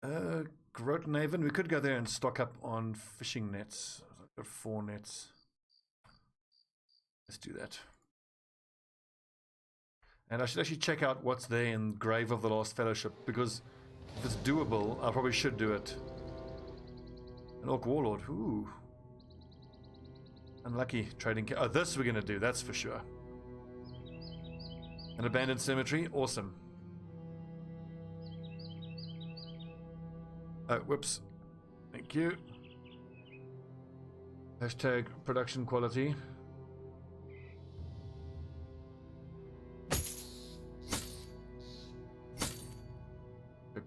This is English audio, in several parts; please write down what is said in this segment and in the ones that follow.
Grotenhaven, we could go there and stock up on fishing nets. I've got 4 nets. Let's do that. And I should actually check out what's there in Grave of the Lost Fellowship, because if it's doable, I probably should do it. An Orc Warlord, ooh. Unlucky trading. Oh, this we're gonna do, that's for sure. An abandoned cemetery, awesome. Oh, whoops. Thank you. Hashtag production quality.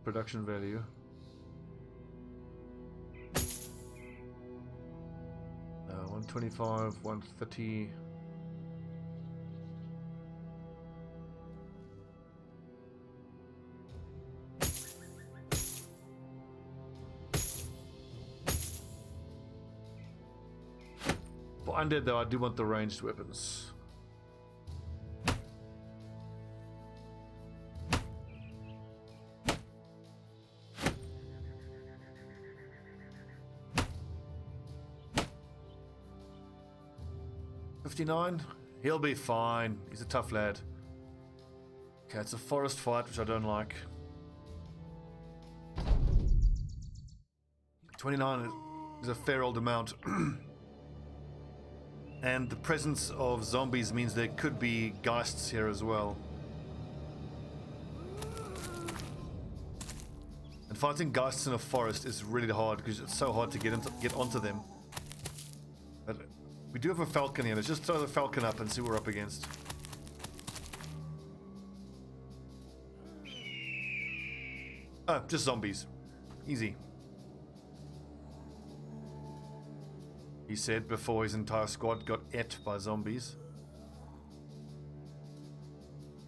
Production value. No, 125, 130. For undead though, I do want the ranged weapons. He'll be fine. He's a tough lad. Okay, it's a forest fight, which I don't like. 29 is a fair old amount. And the presence of zombies means there could be geists here as well. And fighting geists in a forest is really hard because it's so hard to get onto them. But we do have a falcon here. Let's just throw the falcon up and see what we're up against. Oh, just zombies. Easy. He said before his entire squad got ate by zombies.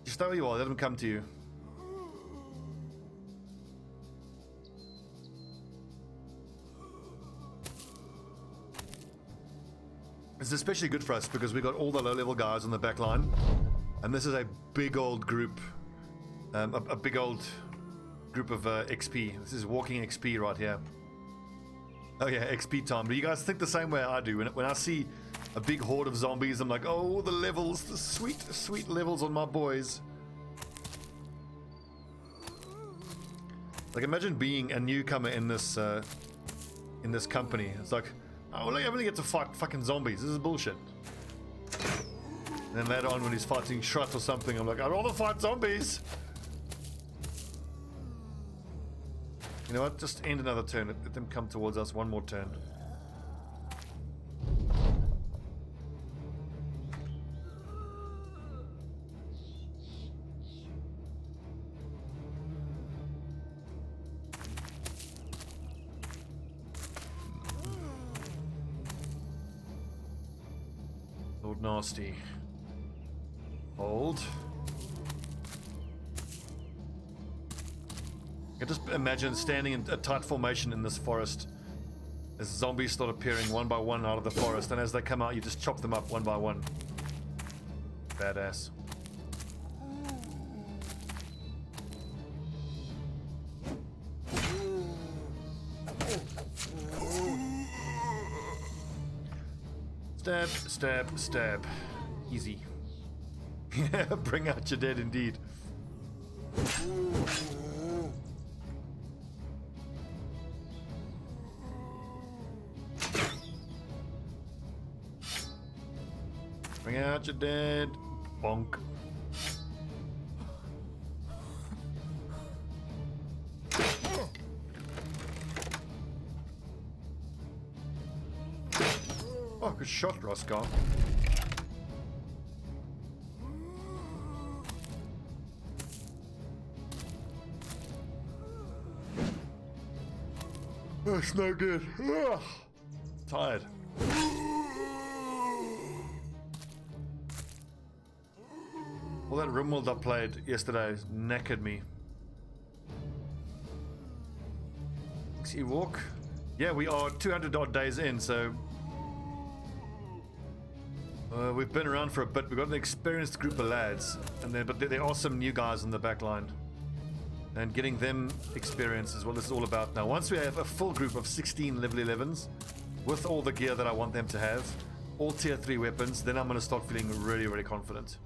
Just stay where you are. Let them come to you. It's especially good for us because we got all the low-level guys on the back line, and this is a big old group, a big old group of XP. This is walking XP right here. Oh yeah, XP time. Do you guys think the same way I do? When I see a big horde of zombies, I'm like, oh, the levels, the sweet, sweet levels on my boys. Like, imagine being a newcomer in this company. It's like, oh, well, I only get to fight fucking zombies. This is bullshit. And then later on when he's fighting Shrut or something, I'm like, I'd rather fight zombies. You know what? Just end another turn. Let them come towards us one more turn. Lord Nasty. Hold. I just imagine standing in a tight formation in this forest as zombies start appearing one by one out of the forest, and as they come out you just chop them up one by one. Badass. Stab, stab, stab. Easy. Yeah, bring out your dead indeed. Bring out your dead. Bonk. Oh, good shot, Roscoe. Oh, it's no good. Ugh. Tired. All that Rimworld I played yesterday knackered me. See walk? Yeah, we are 200 odd days in, so we've been around for a bit. We've got an experienced group of lads, and but there are some new guys on the back line. and getting them experience is what it's all about now. Once we have a full group of 16 level 11s with all the gear that I want them to have, all tier 3 weapons, then I'm going to start feeling really, really confident.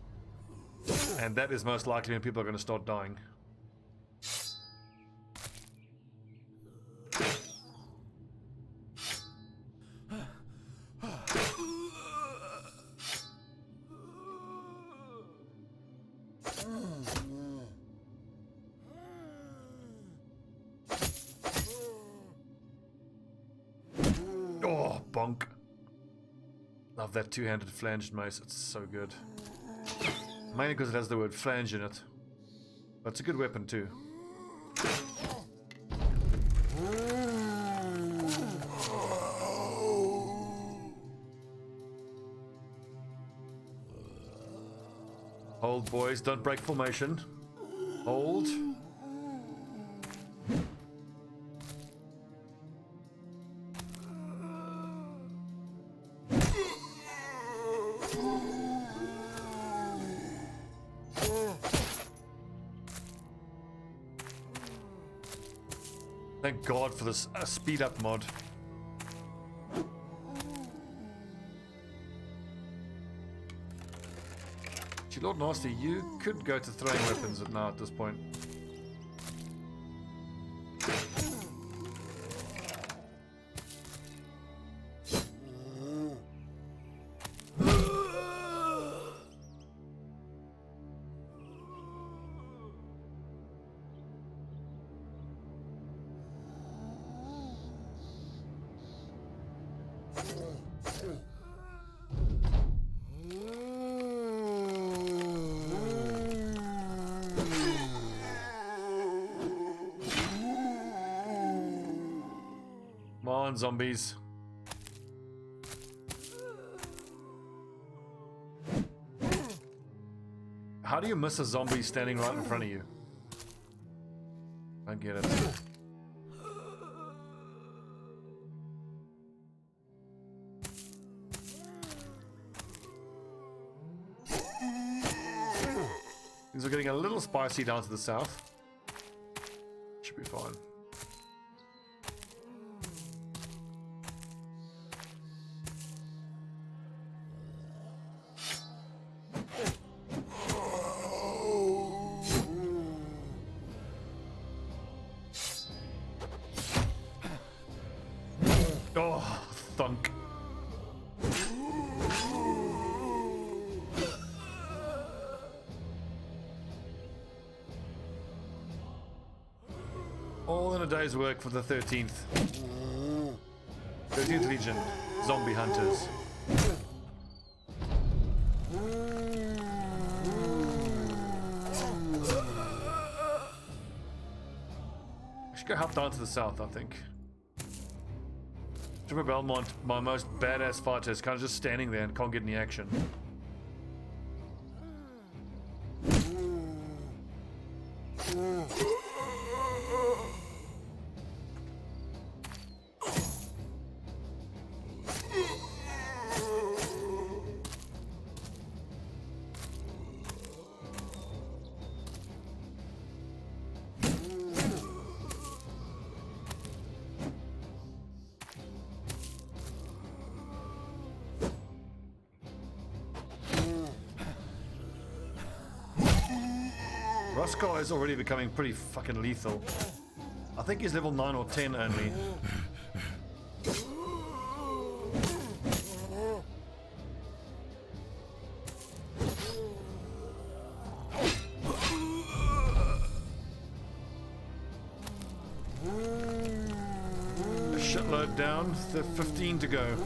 And that is most likely when people are going to start dying. Oh, bonk. Love that two-handed flanged mace, it's so good. Mainly because it has the word flange in it. But it's a good weapon too. Hold, boys, don't break formation. Hold. Thank God for this speed up mod. Gee, Lord Nasty, you could go to throwing weapons now at this point. Come on, zombies. How do you miss a zombie standing right in front of you? I get it. Things are getting a little spicy down to the south. Should be fine. Oh, thunk. All in a day's work for the 13th. 13th Legion. Zombie Hunters. I should go help down to the south, I think. Trooper Belmont, my most badass fighter, is kind of just standing there and can't get any action. Roscoe is already becoming pretty fucking lethal. I think he's level 9 or 10 only. A shitload down, 15 to go.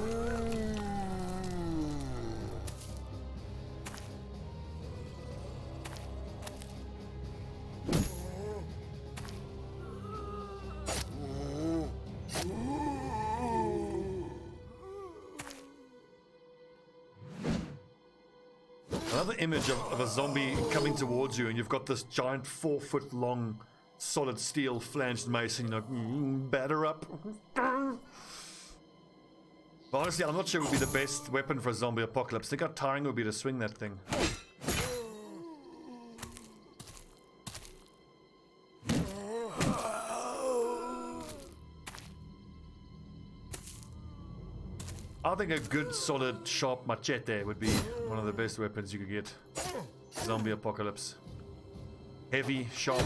Another image of a zombie coming towards you, and you've got this giant 4-foot long solid steel flanged mace, and you're like, batter up. But honestly, I'm not sure it would be the best weapon for a zombie apocalypse. Think how tiring it would be to swing that thing. I think a good, solid, sharp machete would be one of the best weapons you could get. Zombie apocalypse. Heavy, sharp,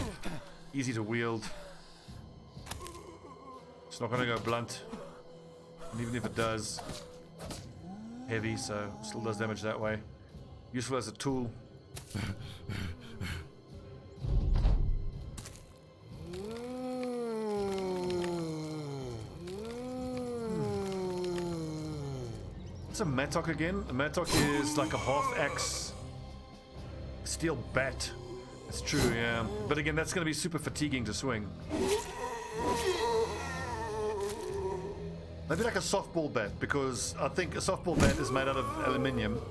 easy to wield. It's not going to go blunt. And even if it does, heavy, so still does damage that way. Useful as a tool. What's a mattock again? A mattock is like a half-axe steel bat. It's true, yeah. But again, that's going to be super fatiguing to swing. Maybe like a softball bat, because I think a softball bat is made out of aluminium,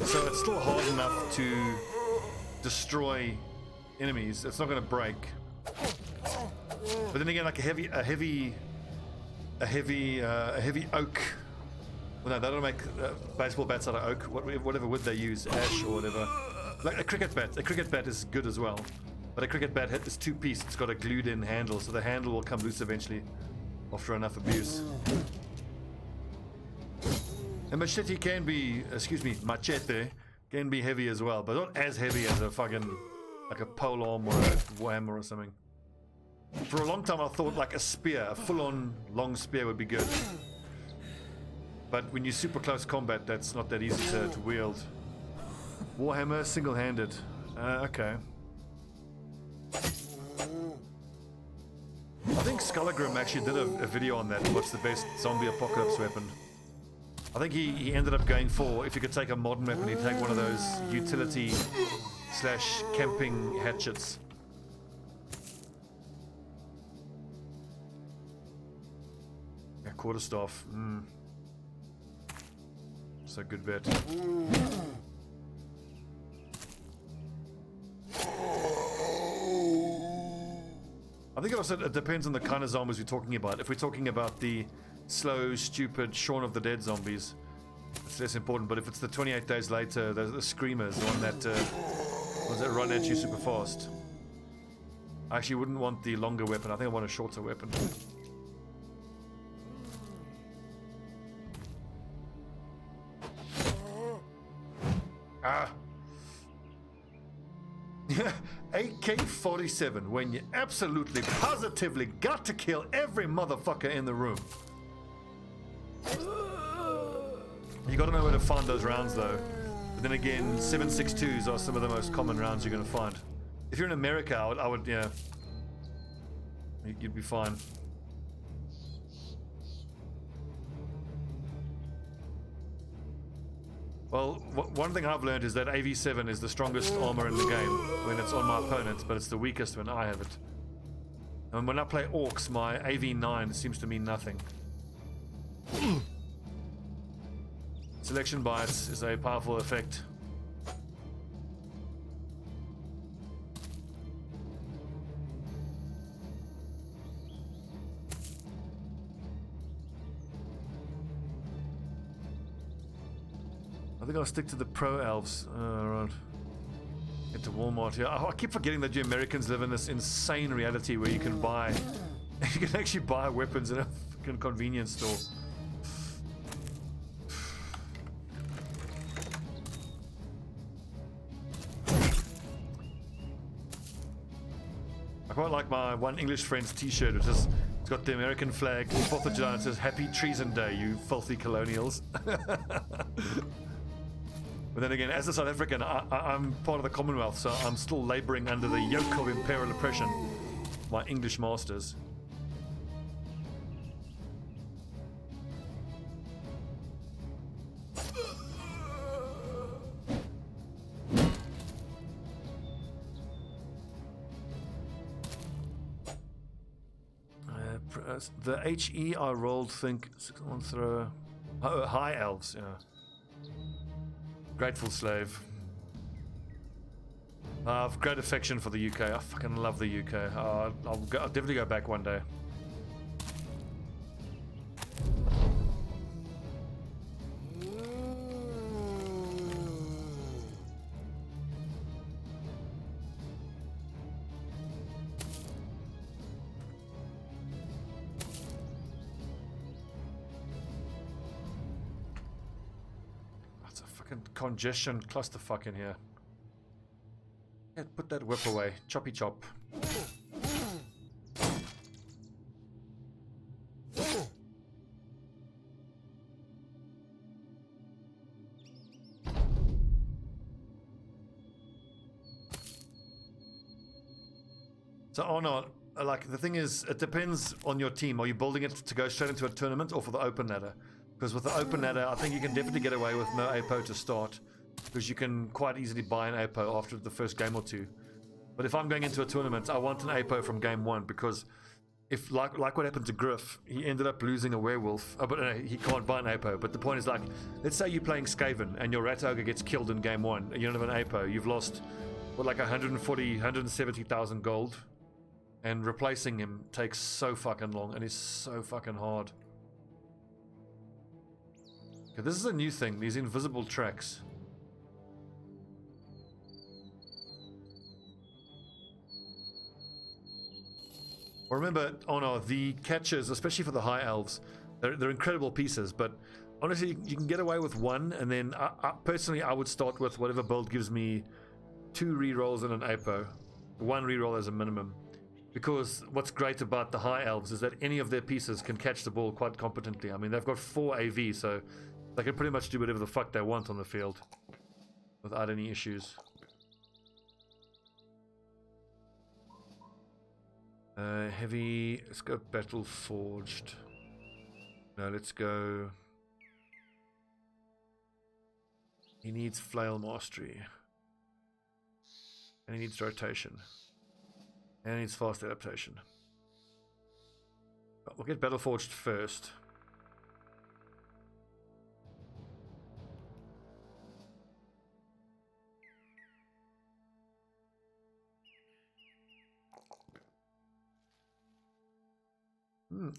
so it's still hard enough to destroy enemies. It's not going to break. But then again, like a heavy oak. Well, no, they don't make baseball bats out of oak. Whatever wood they use, ash or whatever. Like a cricket bat. A cricket bat is good as well. But a cricket bat is two-piece. It's got a glued-in handle, so the handle will come loose eventually after enough abuse. A machete can be, machete can be heavy as well, but not as heavy as a fucking, like a polearm or a warhammer or something. For a long time I thought like a spear, a full-on long spear would be good. But when you're super close combat, that's not that easy to wield. Warhammer, single-handed. Okay. I think Skullagrim actually did a video on that. What's the best zombie apocalypse weapon? I think he ended up going for, if you could take a modern weapon, he'd take one of those utility / camping hatchets. Yeah, quarterstaff. That's a good bet. I think also it depends on the kind of zombies we're talking about. If we're talking about the slow, stupid Shaun of the Dead zombies, it's less important. But if it's the 28 days later, the screamers, the one that run at you super fast, I actually wouldn't want the longer weapon. I think I want a shorter weapon. AK-47, when you absolutely, positively got to kill every motherfucker in the room. You gotta know where to find those rounds though. But then again, 7.62s are some of the most common rounds you're gonna find. If you're in America, I would yeah, you'd be fine. Well, one thing I've learned is that AV7 is the strongest armor in the game when it's on my opponent, but it's the weakest when I have it. And when I play orcs, my AV9 seems to mean nothing. Selection bias is a powerful effect. I think I'll stick to the pro elves. Right. Get to Walmart here. I keep forgetting that you Americans live in this insane reality where you can actually buy weapons in a fucking convenience store. I quite like my one English friend's t-shirt, which is, it's got the American flag, 4th of July, and it says Happy Treason Day, you filthy colonials. But then again, as a South African, I'm part of the Commonwealth, so I'm still labouring under the yoke of imperial oppression. My English masters. The HE I rolled, think, 6-1 throw. Oh, high elves, yeah. Grateful slave. I've great affection for the UK. I fucking love the UK. I'll definitely go back one day. fucking congestion clusterfuck in here. Yeah, put that whip away. Choppy chop. So, oh no, like the thing is, it depends on your team. Are you building it to go straight into a tournament or for the open ladder? Because with the open ladder, I think you can definitely get away with no APO to start, because you can quite easily buy an APO after the first game or two. But if I'm going into a tournament, I want an APO from game one, because if like what happened to Griff, he ended up losing a werewolf. Oh, but he can't buy an APO. But the point is, like, let's say you're playing Skaven and your Rat Ogre gets killed in game one, and you don't have an APO. You've lost what, like 140, 170,000 gold. And replacing him takes so fucking long and is so fucking hard. Okay, this is a new thing, these invisible tracks. Remember, oh no, the catches, especially for the high elves, they're incredible pieces, but honestly, you can get away with one, and then personally, I would start with whatever build gives me 2 rerolls and an APO. 1 reroll as a minimum. Because what's great about the high elves is that any of their pieces can catch the ball quite competently. I mean, they've got 4 AV, so they can pretty much do whatever the fuck they want on the field without any issues. Heavy, let's go Battle Forged. No, let's go. He needs Flail Mastery. And he needs Rotation. And he needs Fast Adaptation. But we'll get Battle Forged first.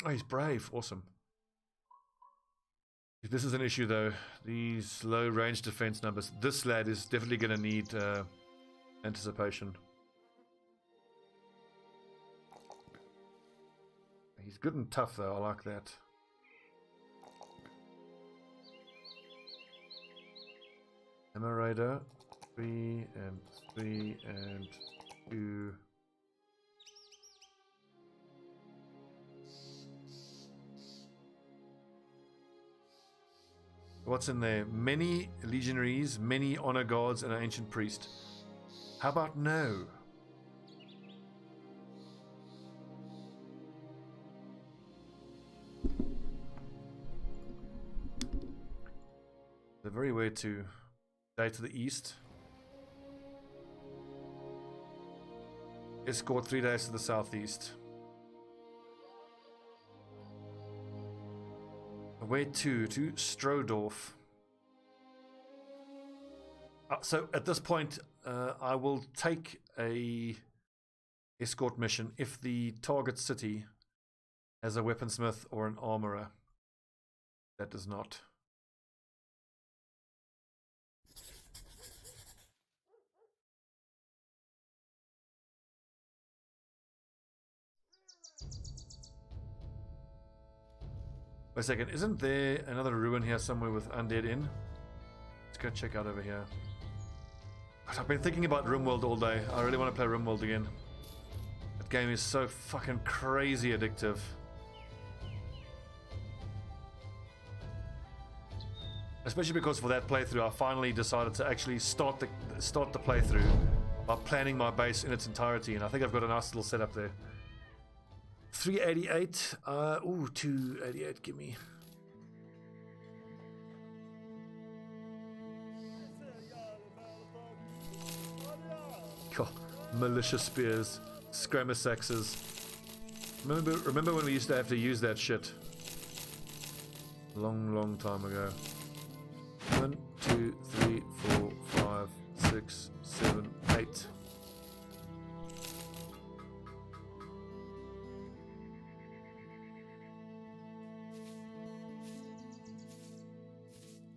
Oh, he's brave. Awesome. This is an issue, though. These low range defense numbers. This lad is definitely going to need anticipation. He's good and tough, though. I like that. Hammer Raider. 3 and 3 and 2. What's in there? Many legionaries, many honor guards, and an ancient priest. How about no? They're very weird to stay to the east. Escort 3 days to the southeast. Where to? To Strodorf. So at this point, I will take a escort mission if the target city has a weaponsmith or an armorer. That does not. Wait a second, isn't there another ruin here somewhere with undead in? Let's go check out over here. God, I've been thinking about RimWorld all day. I really want to play RimWorld again. That game is so fucking crazy addictive. Especially because for that playthrough, I finally decided to actually start the playthrough by planning my base in its entirety, and I think I've got a nice little setup there. 388. Ooh, 288. Give me. God, militia spears, skirmish axes. Remember when we used to have to use that shit? Long time ago. 1, 2, 3, 4, 5, 6, 7, 8.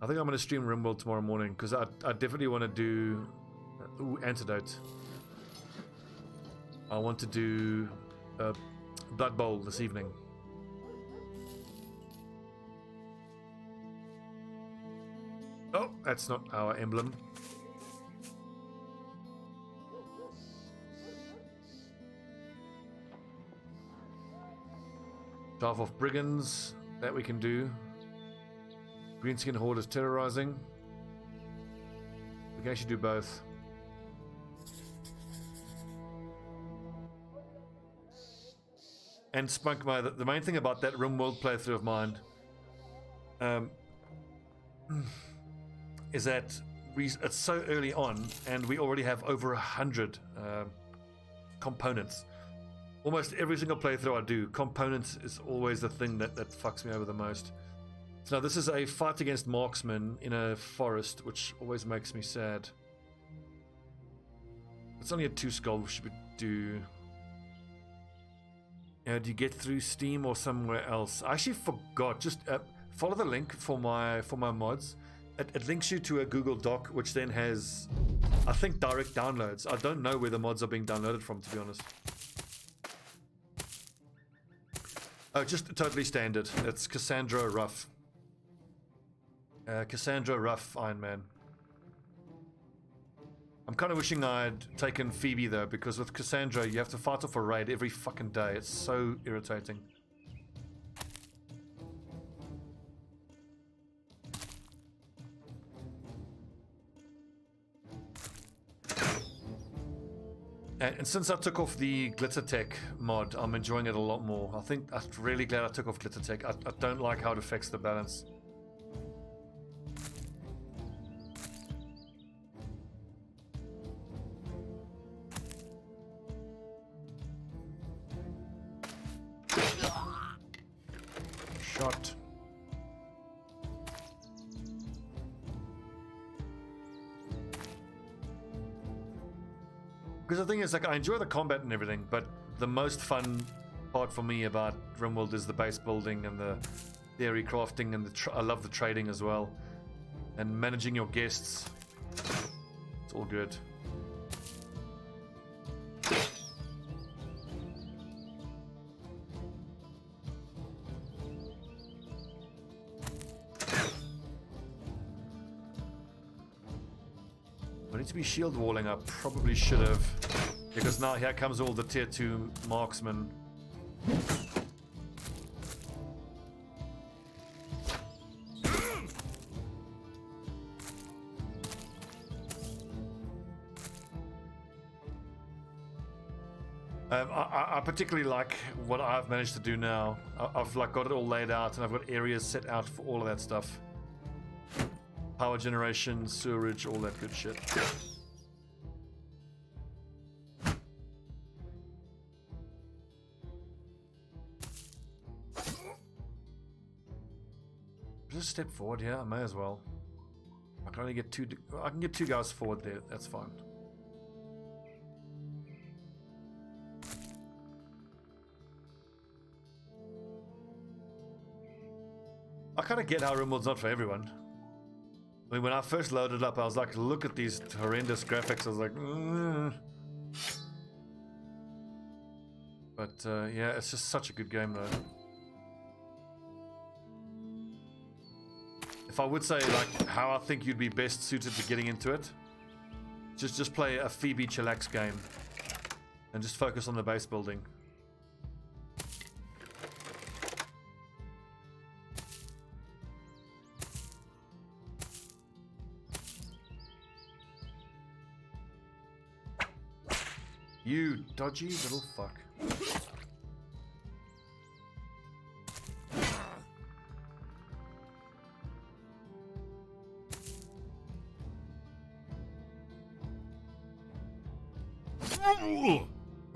I think I'm going to stream RimWorld tomorrow morning because I definitely want to do Antidote. I want to do Blood Bowl this evening. Oh, that's not our emblem. Staff of Brigands, that we can do. Greenskin Horde is terrorizing. We can actually do both. And Spunk, the main thing about that RimWorld playthrough of mine is that it's so early on and we already have over 100 components. Almost every single playthrough I do, components is always the thing that fucks me over the most. So now this is a fight against marksmen in a forest, which always makes me sad. It's only a 2 skull, which we do. Do you get through Steam or somewhere else? I actually forgot. Just follow the link for my mods. It links you to a Google Doc, which then has, I think, direct downloads. I don't know where the mods are being downloaded from, to be honest. Oh, just totally standard. It's Cassandra Rough. Cassandra Rough Iron Man. I'm kind of wishing I'd taken Phoebe though, because with Cassandra you have to fight off a raid every fucking day. It's so irritating. And since I took off the Glitter Tech mod, I'm enjoying it a lot more. I'm really glad I took off Glitter Tech. I don't like how it affects the balance. Shot. Because the thing is, like, I enjoy the combat and everything, but the most fun part for me about RimWorld is the base building and the theory crafting, and I love the trading as well, and managing your guests. It's all good. I need to be shield walling. I probably should have, because now here comes all the tier 2 marksmen. I particularly like what I've managed to do now. I've like got it all laid out, and I've got areas set out for all of that stuff. Power generation, sewerage, all that good shit. Just step forward here. I may as well. I can only get 2. I can get 2 guys forward there. That's fine. I kind of get how RimWorld's not for everyone. I mean, when I first loaded up, I was like, look at these horrendous graphics. I was like, But yeah, it's just such a good game though. If I would say like how I think you'd be best suited to getting into it, just play a Phoebe chillax game and just focus on the base building. You dodgy little fuck.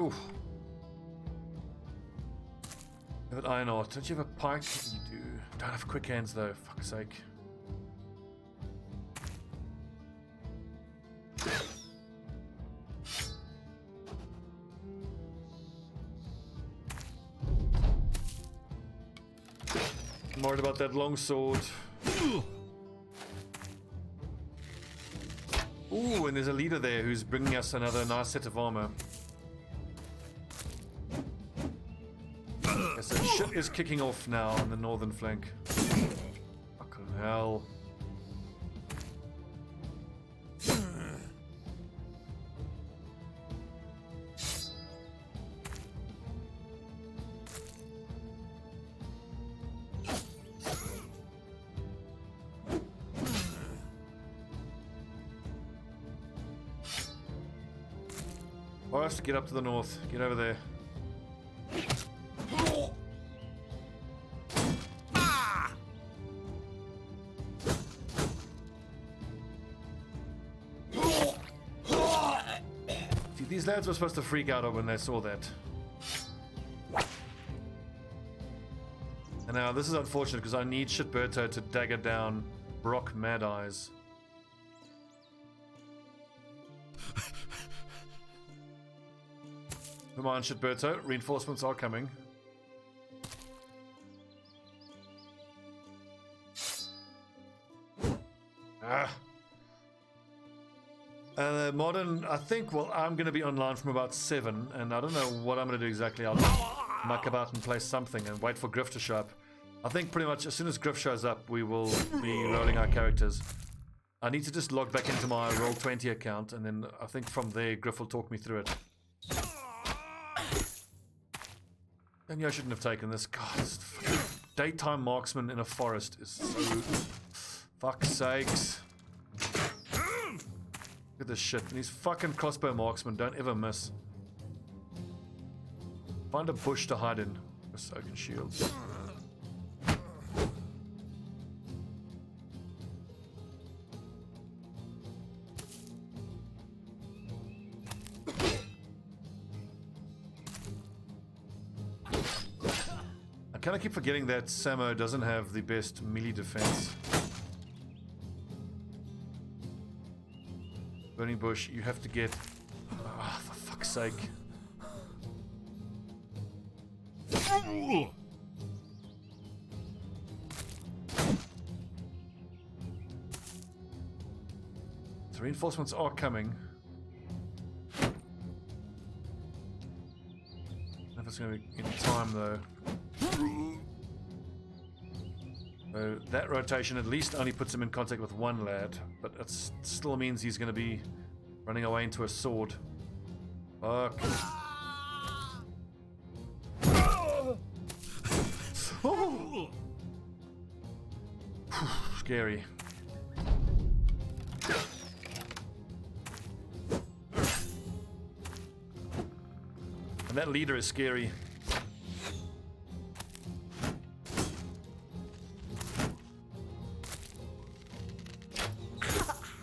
Oof. Have an iron ore. Don't you have a pike? You do. Don't have quick hands though, fuck's sake. I'm worried about that long sword. Ooh, and there's a leader there who's bringing us another nice set of armor. Okay, so shit is kicking off now on the northern flank. Fucking hell. Forrest, get up to the north. Get over there. See, these lads were supposed to freak out when they saw that. And now this is unfortunate because I need Shitberto to dagger down Brock Mad Eyes. Come on, Shitberto. Reinforcements are coming. Modern, I think, well, I'm going to be online from about 7, and I don't know what I'm going to do exactly. I'll muck about and play something and wait for Griff to show up. I think pretty much as soon as Griff shows up, we will be rolling our characters. I need to just log back into my Roll20 account, and then I think from there, Griff will talk me through it. Maybe I shouldn't have taken this. God, this daytime marksman in a forest is so... Fuck's sakes. Look at this shit. And these fucking crossbow marksmen don't ever miss. Find a bush to hide in. A soaking shield. I kind of keep forgetting that Samo doesn't have the best melee defense. Burning bush, you have to get... Oh, for fuck's sake. The reinforcements are coming. I don't know if it's going to be in time though. So that rotation at least only puts him in contact with one lad, but it still means he's going to be running away into a sword. Fuck. Oh. Scary. And that leader is scary.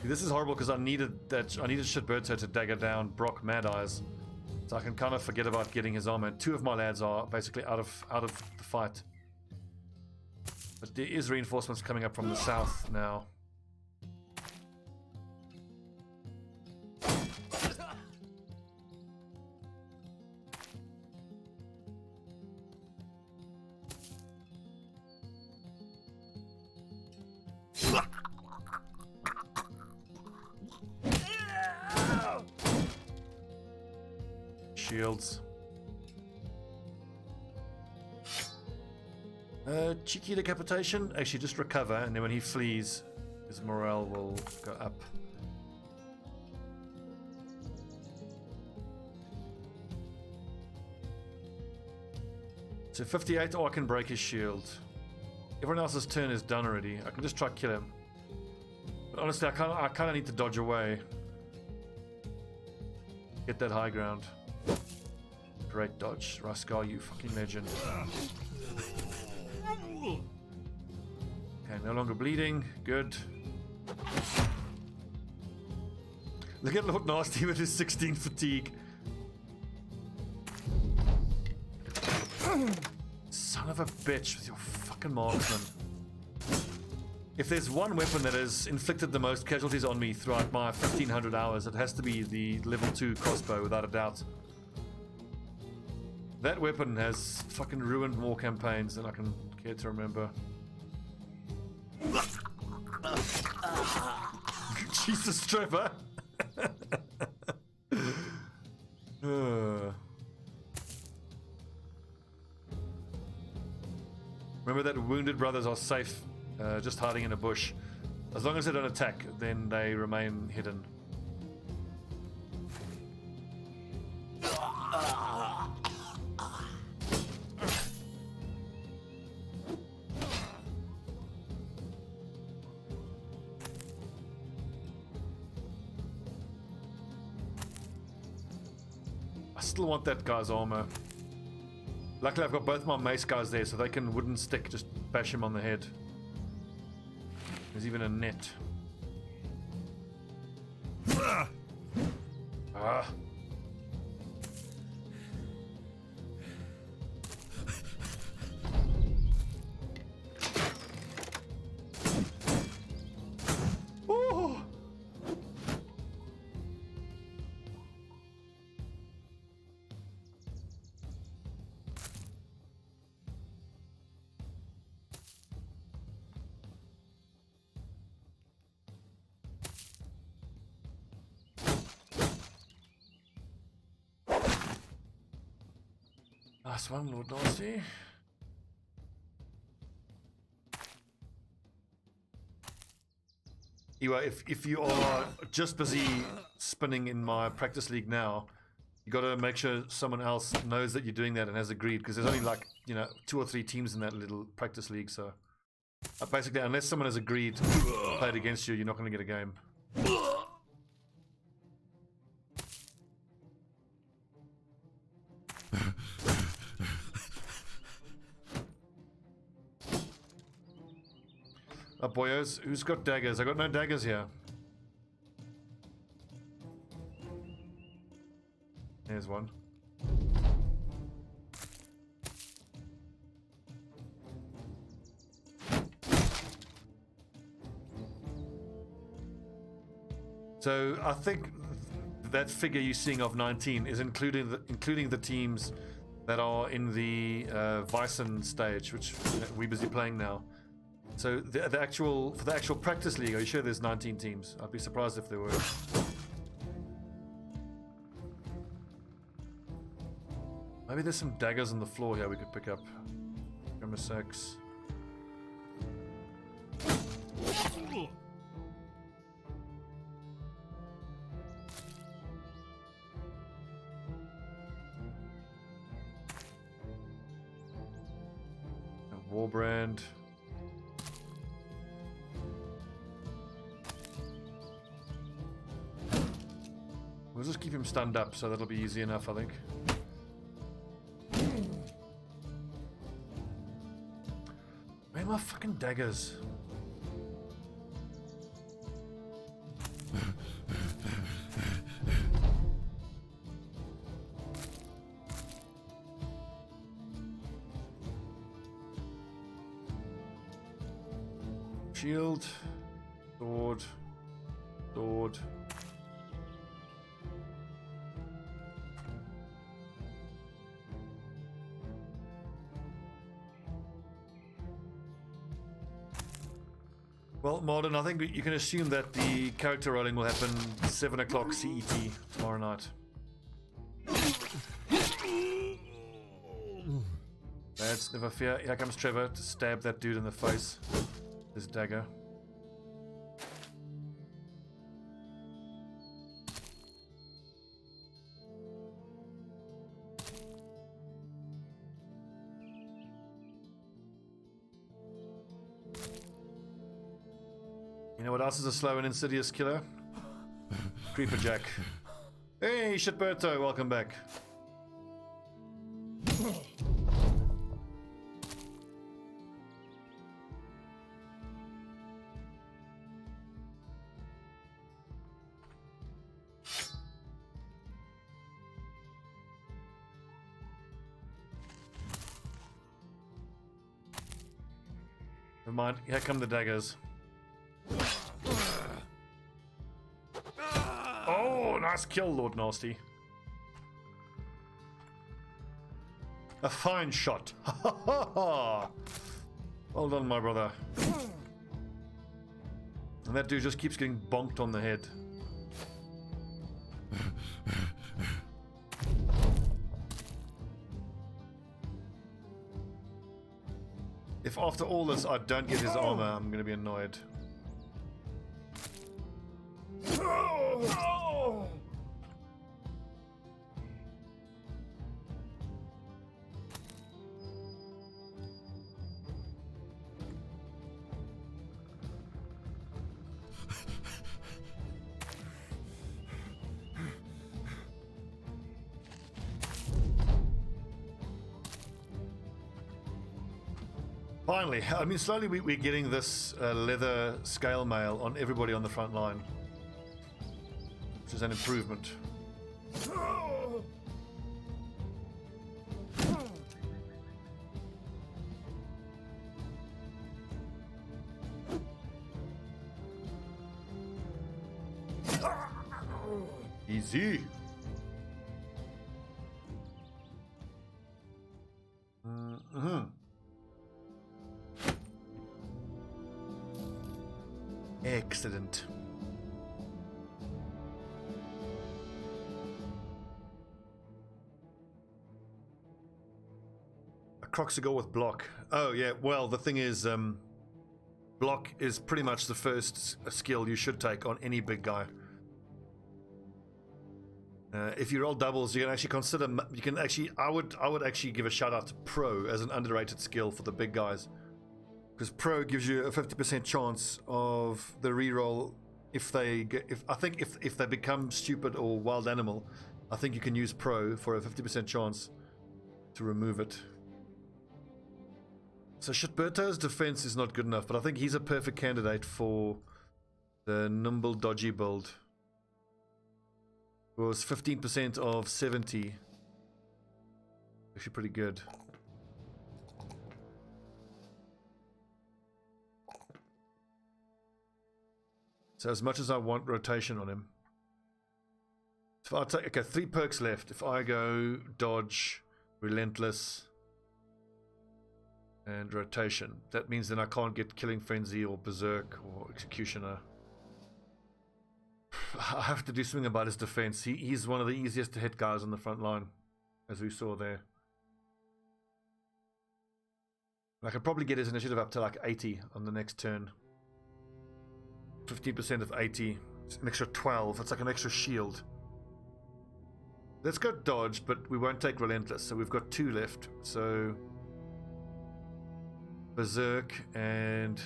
This is horrible because I needed Shitberto to dagger down Brock Mad Eyes, so I can kind of forget about getting his armor. Two of my lads are basically out of the fight, but there is reinforcements coming up from the south now. Shields. Cheeky decapitation. Actually, just recover, and then when he flees, his morale will go up. So 58, or I can break his shield. Everyone else's turn is done already. I can just try to kill him. But honestly, I kind of need to dodge away. Get that high ground. Great dodge, Raskar, you fucking legend. Okay, no longer bleeding. Good. Look at Lord Nasty with his 16 fatigue. Son of a bitch with your fucking marksman. If there's one weapon that has inflicted the most casualties on me throughout my 1500 hours, it has to be the level 2 crossbow, without a doubt. That weapon has fucking ruined more campaigns than I can care to remember. Jesus, Trevor! Remember that wounded brothers are safe, just hiding in a bush. As long as they don't attack, then they remain hidden. still want that guy's armor. Luckily, I've got both my mace guys there, so they can wooden stick, just bash him on the head. There's even a net. Ah. Oh. Last one, Lord Nasty. Anyway, if you are just busy spinning in my practice league now, you got to make sure someone else knows that you're doing that and has agreed, because there's only like, you know, 2 or 3 teams in that little practice league. So basically, unless someone has agreed to play it against you, you're not going to get a game. Boyos, who's got daggers? I got no daggers here. There's one. So I think that figure you're seeing of 19 is including the teams that are in the Vyson stage, which we're busy playing now. So for the actual practice league, are you sure there's 19 teams? I'd be surprised if there were. Maybe there's some daggers on the floor here we could pick up. Number 6. A Warbrand. We'll just keep him stunned up, so that'll be easy enough, I think. Where are my fucking daggers? Shield, sword, sword. Well, Martin, I think you can assume that the character rolling will happen 7 o'clock CET tomorrow night. Lads, never fear. Here comes Trevor to stab that dude in the face. This dagger. You know what else is a slow and insidious killer? Creeper Jack. Hey, Shitberto, welcome back. Never mind, here come the daggers. Oh, nice kill, Lord Nasty. A fine shot. Ha ha ha ha. Well done, my brother. And that dude just keeps getting bonked on the head. If after all this I don't get his armor, I'm gonna be annoyed. Finally, I mean, slowly we're getting this leather scale mail on everybody on the front line, which is an improvement. Easy. Excellent. A Croxigal with block. Oh yeah, well the thing is, block is pretty much the first skill you should take on any big guy. If you roll doubles, you can actually consider. You can actually. I would actually give a shout out to Pro as an underrated skill for the big guys, because Pro gives you a 50% chance of the reroll if they get. If they become stupid or wild animal, I think you can use Pro for a 50% chance to remove it. So Shitberto's defense is not good enough, but I think he's a perfect candidate for the nimble dodgy build. It was 15% of 70. Actually pretty good. So as much as I want rotation on him. So if I take, okay, 3 perks left. If I go dodge, relentless, and rotation, that means then I can't get killing frenzy or berserk or executioner. I have to do something about his defense. He's one of the easiest to hit guys on the front line, as we saw there. I could probably get his initiative up to like 80 on the next turn. 15% of 80. It's an extra 12. It's like an extra shield. Let's go dodge, but we won't take relentless. So we've got 2 left. So berserk and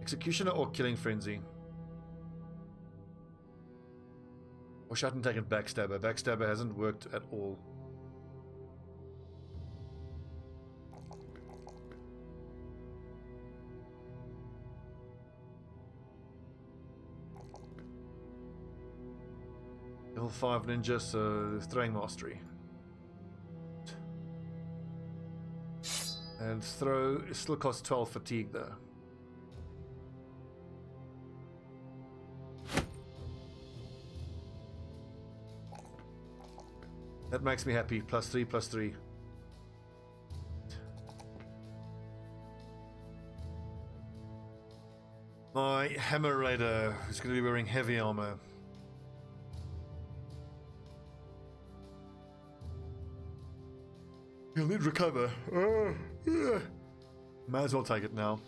executioner or killing frenzy. Wish I hadn't taken backstabber. Backstabber hasn't worked at all. Level 5 ninja, so throwing mastery. And throw still costs 12 fatigue though. That makes me happy. +3, +3. My Hammer Raider is going to be wearing heavy armor. You'll need recover. Yeah. Might as well take it now.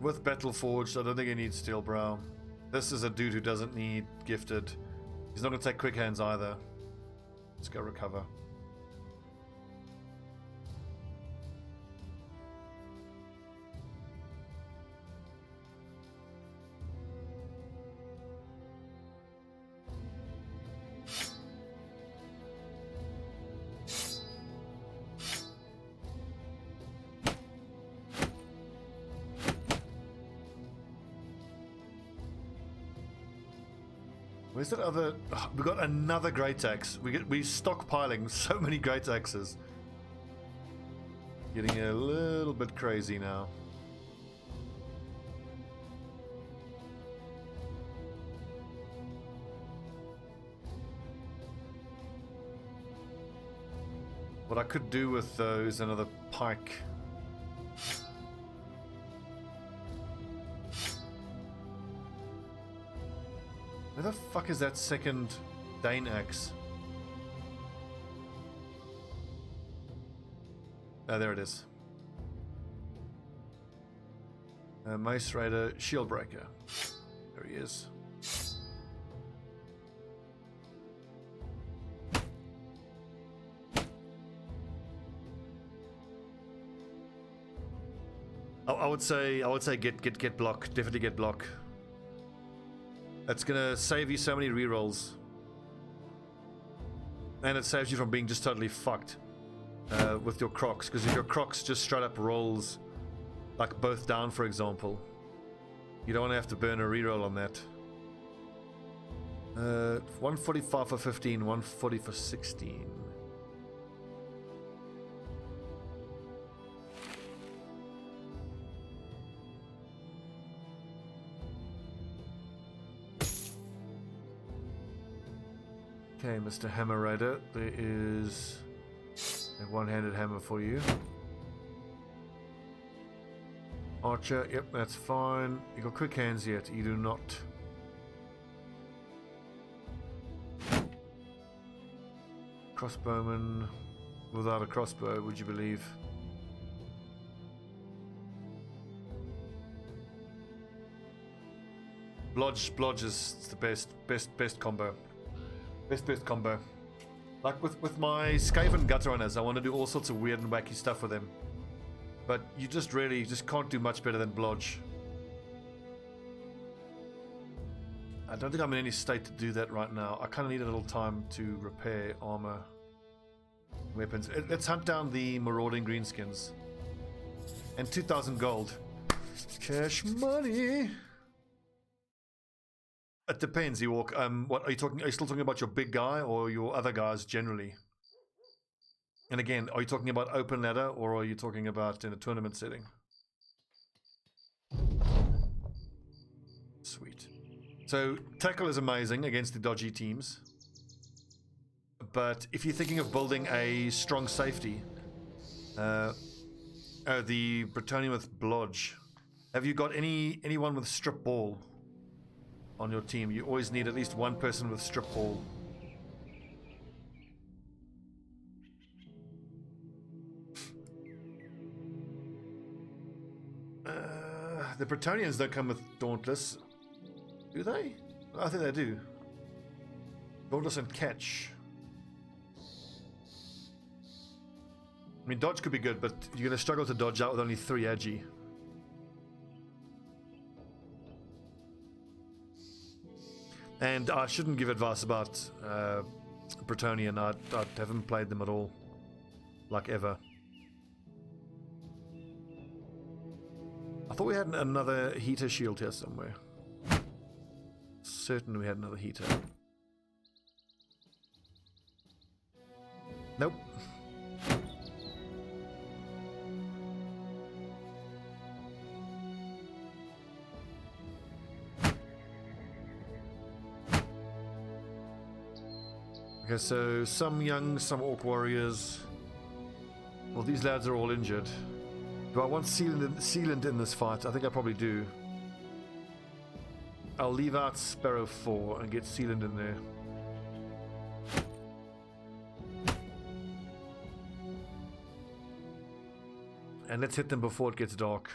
With Battle Forged, I don't think he needs Steel Brow. This is a dude who doesn't need gifted. He's not going to take quick hands either. Let's go recover. Where's that other? Oh, we got another great axe. We stockpiling so many great axes. Getting a little bit crazy now. What I could do with those, another pike. Where the fuck is that second Dane axe? Oh, there it is. Mace Raider, Shield Breaker. There he is. I would say get block. Definitely get block. That's gonna save you so many rerolls. And it saves you from being just totally fucked with your crocs, because if your crocs just straight up rolls like both down, for example, you don't want to have to burn a reroll on that. 145 for 15, 140 for 16. Okay, Mr. Hammer Raider, there is a one-handed hammer for you. Archer, yep, that's fine. You got quick hands yet? You do not. Crossbowman without a crossbow, would you believe? Blodge is the best combo. Best combo. Like with my Skaven Gut Runners, I want to do all sorts of weird and wacky stuff with them. But you just really can't do much better than Blodge. I don't think I'm in any state to do that right now. I kind of need a little time to repair armor, weapons. Let's hunt down the marauding greenskins. And 2,000 gold. Cash money. It depends, Ewok. What are you talking? Are you still talking about your big guy or your other guys generally? And again, are you talking about open ladder or are you talking about in a tournament setting? Sweet. So tackle is amazing against the dodgy teams, but if you're thinking of building a strong safety, the Bretonnian with Blodge, have you got anyone with strip ball on your team? You always need at least one person with strip ball. The Bretonnians don't come with Dauntless, do they? I think they do. Dauntless and Catch. I mean, dodge could be good, but you're going to struggle to dodge out with only 3 agi. And I shouldn't give advice about Bretonnian. I haven't played them at all, like ever. I thought we had another heater shield here somewhere. Certain we had another heater. Nope. Okay, so some young, some orc warriors. Well, these lads are all injured. Do I want sealant in this fight? I think I probably do. I'll leave out Sparrow 4 and get sealant in there. And let's hit them before it gets dark.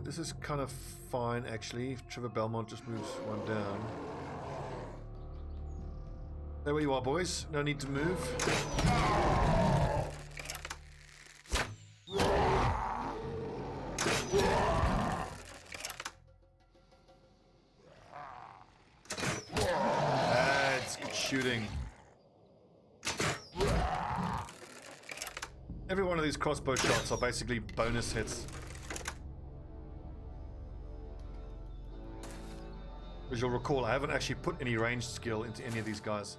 This is kind of fine, actually. Trevor Belmont just moves one down. There where you are, boys. No need to move. That's good shooting. Every one of these crossbow shots are basically bonus hits. As you'll recall, I haven't actually put any ranged skill into any of these guys.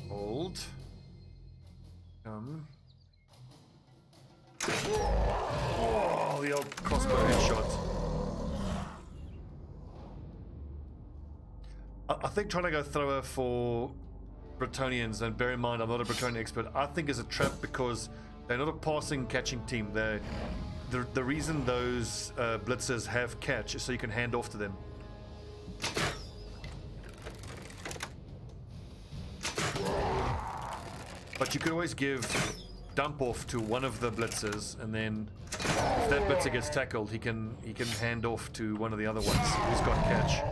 Hold. Oh, the old crossbow headshot. I think trying to go thrower for Bretonnians, and bear in mind I'm not a Bretonnian expert, I think is a trap because they're not a passing catching team. the reason those blitzers have catch is so you can hand off to them. But you could always give dump off to one of the blitzers, and then if that blitzer gets tackled, he can hand off to one of the other ones who's got catch.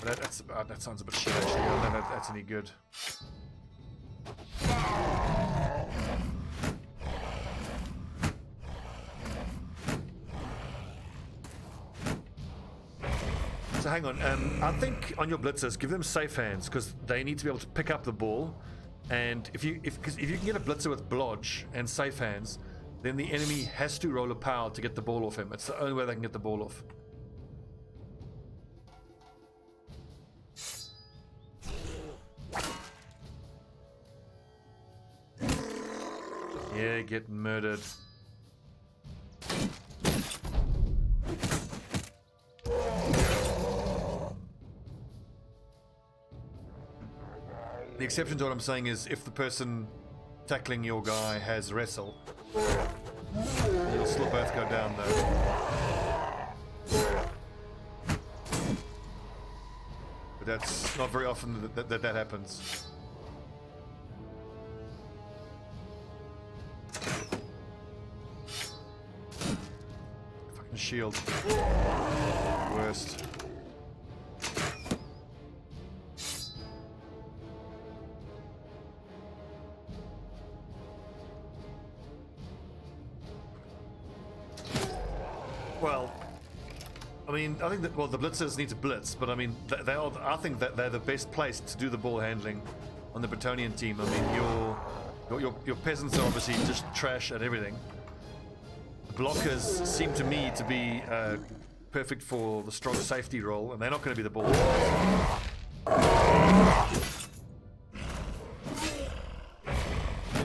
But that sounds a bit shit actually. I don't know if that's any good. So hang on, I think on your blitzers, give them safe hands because they need to be able to pick up the ball. And if you can get a blitzer with blodge and safe hands, then the enemy has to roll a power to get the ball off him. It's the only way they can get the ball off. Yeah, get murdered. The exception to what I'm saying is if the person tackling your guy has wrestle, you'll still both go down though. But that's not very often that happens. Fucking shield. Worst. Well, I mean, I think that the blitzers need to blitz, but I mean, I think that they're the best placed to do the ball handling on the Bretonnian team. I mean, your peasants are obviously just trash at everything. Blockers seem to me to be perfect for the strong safety role, and they're not going to be the ball handlers.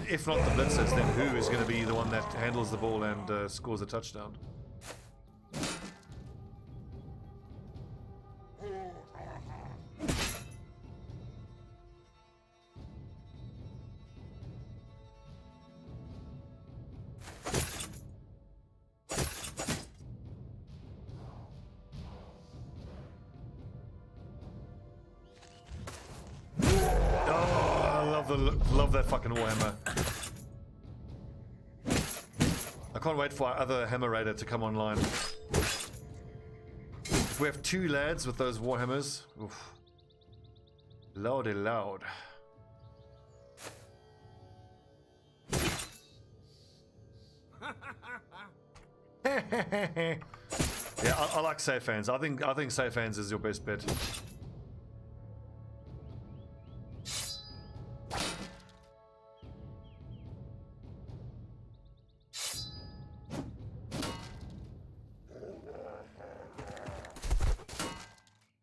If not the blitzers, then who is going to be the one that handles the ball and scores a touchdown? Love that fucking Warhammer. I can't wait for our other Hammer Raider to come online. If we have two lads with those Warhammers, oof. Lordy loud. Yeah, I like safe hands. I think safe hands is your best bet.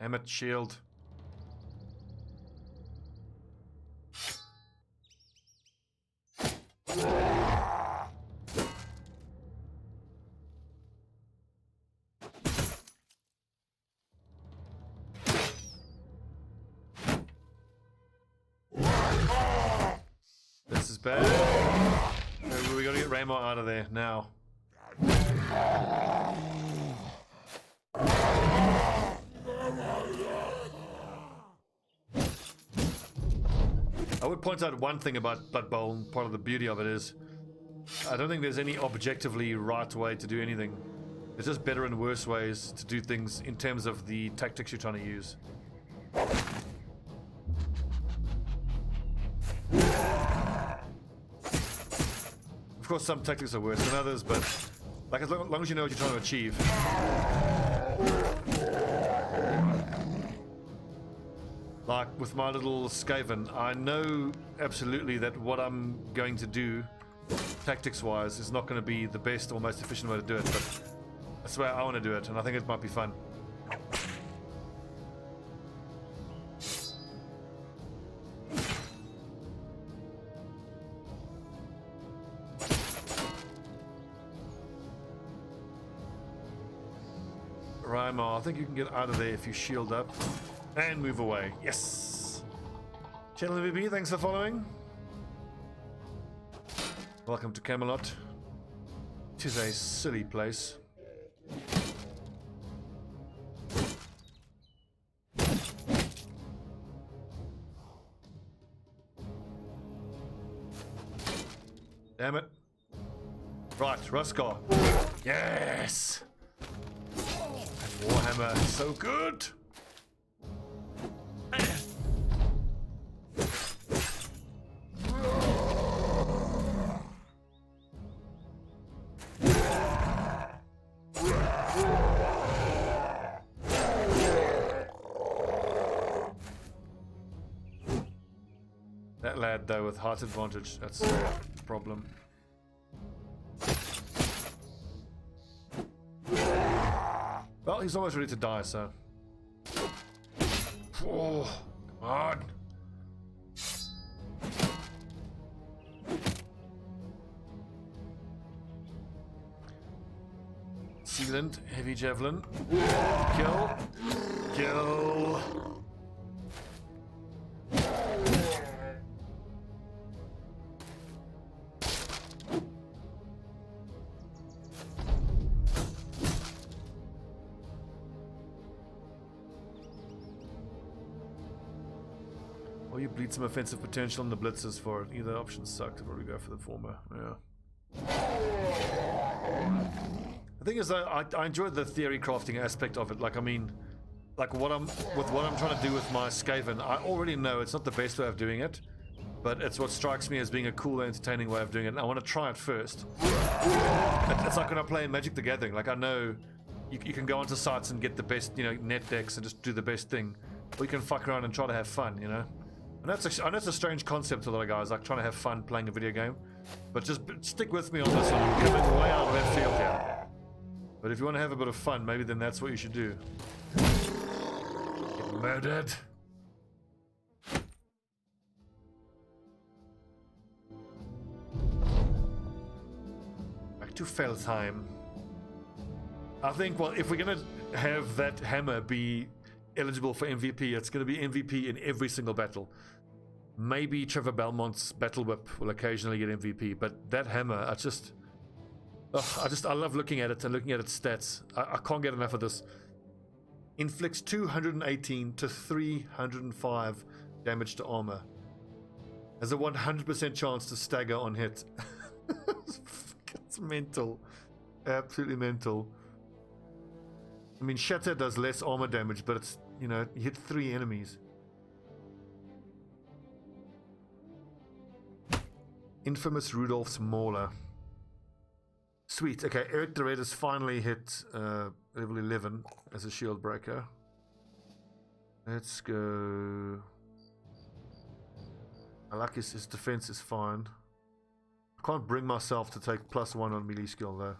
Emmet shield. This is bad. We gotta get Raymore out of there now. I would point out one thing about Blood Bowl, and part of the beauty of it is, I don't think there's any objectively right way to do anything. There's just better and worse ways to do things in terms of the tactics you're trying to use. Of course, some tactics are worse than others, but like as long as you know what you're trying to achieve. Like with my little Skaven, I know absolutely that what I'm going to do, tactics-wise, is not going to be the best or most efficient way to do it, but that's the way I want to do it, and I think it might be fun. Raimar, I think you can get out of there if you shield up. And move away. Yes! Channel VB, thanks for following. Welcome to Camelot. It is a silly place. Damn it. Right, Ruskar. Yes! And Warhammer, so good! That lad, though, with heart advantage, that's the problem. Well, he's almost ready to die, so... Oh, come on! Sealant, heavy javelin. Kill. Kill. Or you bleed some offensive potential and the blitzers for it. Either option sucked. I'd probably go for the former. Yeah. The thing is, though, I enjoyed the theory crafting aspect of it. Like, I mean, like what I'm trying to do with my Skaven, I already know it's not the best way of doing it, but it's what strikes me as being a cool, entertaining way of doing it. And I want to try it first. It's like when I play in Magic the Gathering. Like, I know you can go onto sites and get the best, you know, net decks and just do the best thing, or you can fuck around and try to have fun, you know. And I know it's a strange concept to a lot of guys, like trying to have fun playing a video game, but just stick with me on this one. I'm coming way out of left field here. But if you want to have a bit of fun, maybe then that's what you should do. Get murdered. Back to Feltheim. I think, well, if we're going to have that hammer be eligible for MVP, it's going to be MVP in every single battle. Maybe Trevor Belmont's Battle Whip will occasionally get MVP, but that hammer, I love looking at it and looking at its stats. I can't get enough of this. Inflicts 218 to 305 damage to armor. Has a 100% chance to stagger on hit. It's mental. Absolutely mental. I mean, Shatter does less armor damage, but it's, you know, you hit 3 enemies. Infamous Rudolph's Mauler. Sweet. Okay, Eric the Red has finally hit level 11 as a shield breaker. Let's go. I like his defense is fine. I can't bring myself to take +1 on melee skill though.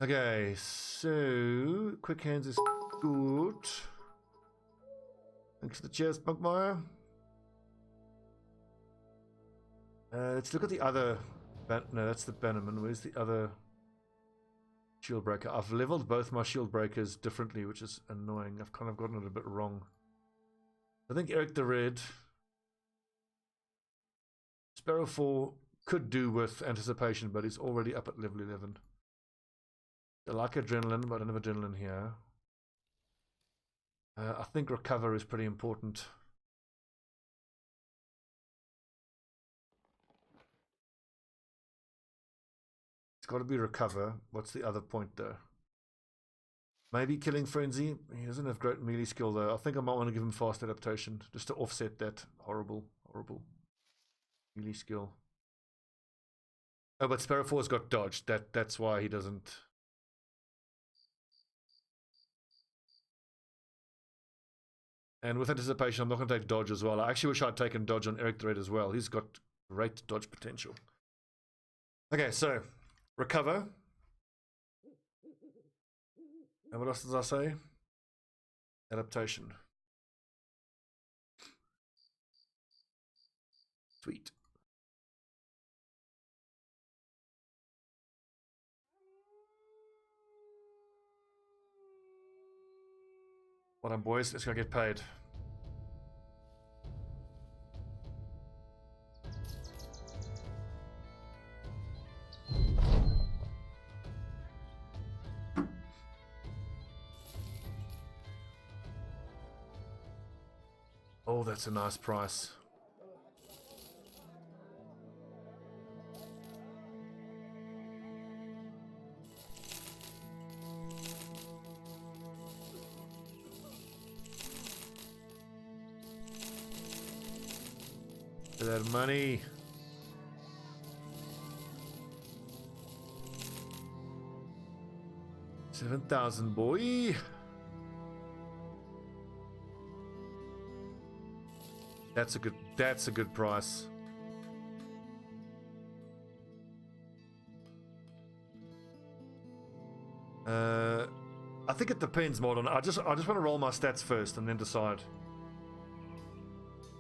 Okay, so quick hands is good. Thanks for the cheers, Bunkmeyer. Let's look at the other. No, that's the Bannerman. Where's the other shield breaker? I've leveled both my shield breakers differently, which is annoying. I've kind of gotten it a bit wrong. I think Eric the Red, Sparrow 4 could do with anticipation, but he's already up at level 11. I like adrenaline, but I don't have adrenaline here. I think recover is pretty important. It's got to be recover. What's the other point though? Maybe killing frenzy. He doesn't have great melee skill though. I think I might want to give him fast adaptation just to offset that horrible melee skill. Oh, but Sparrow 4's got dodge. That's why he doesn't. And with anticipation, I'm not going to take dodge as well. I actually wish I'd taken dodge on Eric the Red as well. He's got great dodge potential. Okay, so recover. And what else did I say? Adaptation. Sweet. Well done, boys. Let's go get paid. Oh, that's a nice price. Look at that money. $7,000, boy. That's a good price. I think it depends, Modern. I just want to roll my stats first and then decide.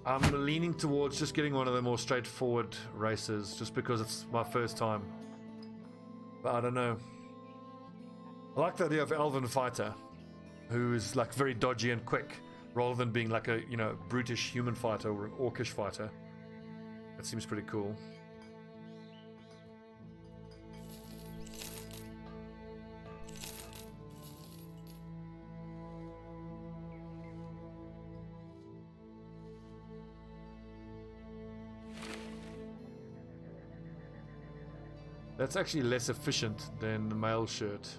I'm leaning towards just getting one of the more straightforward races, just because it's my first time. But I don't know. I like the idea of Elven Fighter, who is like very dodgy and quick, rather than being like a, you know, brutish human fighter or an orcish fighter. That seems pretty cool. That's actually less efficient than the mail shirt.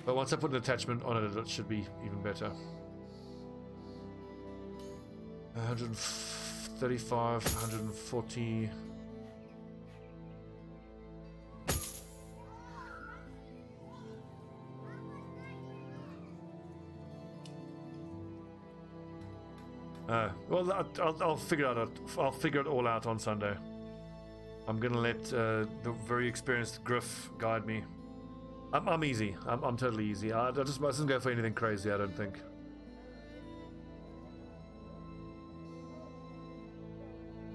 But once I put an attachment on it, it should be even better. 135, 140. Well, I'll figure it out. I'll figure it all out on Sunday. I'm gonna let the very experienced Griff guide me. I'm easy. I'm totally easy. I mustn't go for anything crazy, I don't think.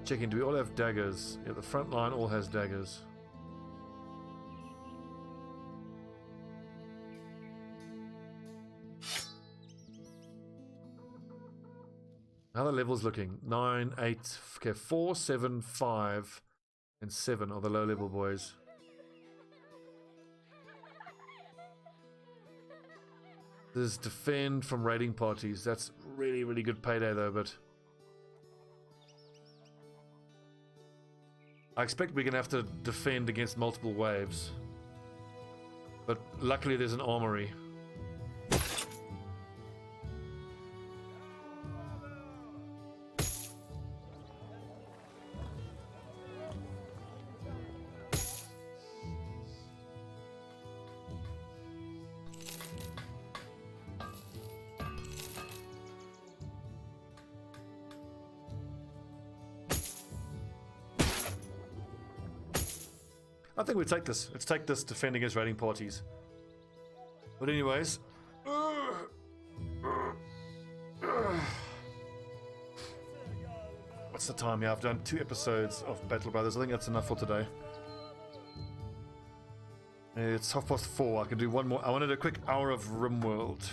Checking, do we all have daggers? Yeah, the front line all has daggers. How are the levels looking? 9, 8, okay, 4, 7, 5, and 7 are the low level boys. This is defend from raiding parties. That's really, really good payday though, but I expect we're gonna have to defend against multiple waves. But luckily there's an armory. I think we take this. Let's take this defend against raiding parties. But anyways, what's the time? Yeah, I've done 2 episodes of Battle Brothers. I think that's enough for today. It's 4:30. I can do one more. I want to do a quick hour of RimWorld.